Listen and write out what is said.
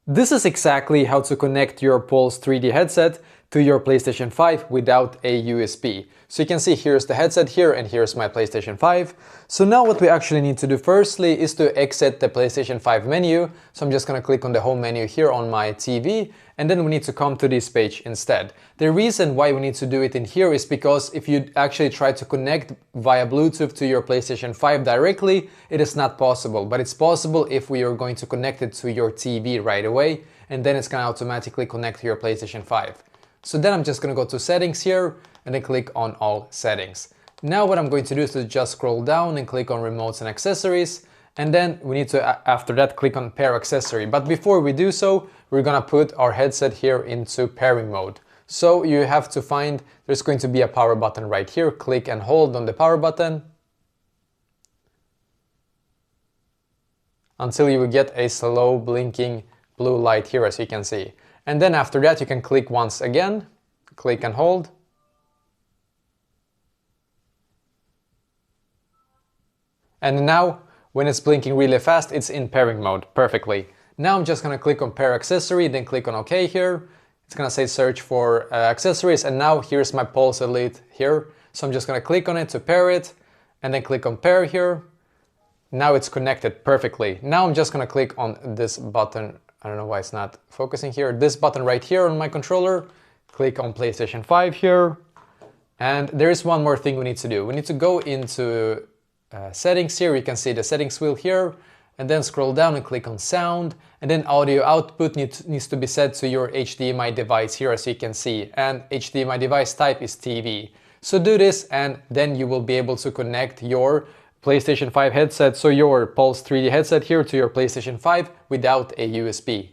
This is exactly how to connect your Pulse 3D headset to your PlayStation 5 without a USB. So you can see here's the headset here and here's my PlayStation 5. So now what we actually need to do firstly is to exit the PlayStation 5 menu. So I'm just gonna click on the home menu here on my TV, and then we need to come to this page instead. The reason why we need to do it in here is because if you actually try to connect via Bluetooth to your PlayStation 5 directly, it is not possible. But it's possible if we are going to connect it to your TV right away, and then it's gonna automatically connect to your PlayStation 5. So then I'm just gonna go to settings here and then click on all settings. Now what I'm going to do is to just scroll down and click on remotes and accessories, and then we need to, after that, click on pair accessory. But before we do so, we're gonna put our headset here into pairing mode. So you have to find, there's going to be a power button right here, click and hold on the power button until you get a slow blinking blue light here, as you can see. And then after that you can click once again, click and hold. And now when it's blinking really fast, it's in pairing mode perfectly. Now I'm just gonna click on pair accessory, then click on OK here. It's gonna say search for accessories, and now here's my Pulse Elite here. So I'm just gonna click on it to pair it, and then click on pair here. Now it's connected perfectly. Now I'm just gonna click on this button. I don't know why it's not focusing here. This button right here on my controller. Click on PlayStation 5 here. And there is one more thing we need to do. We need to go into settings here. You can see the settings wheel here. And then scroll down and click on sound. And then audio output needs to be set to your HDMI device here, as you can see. And HDMI device type is TV. So do this, and then you will be able to connect your PlayStation 5 headset, so your Pulse 3D headset here, to your PlayStation 5 without a USB.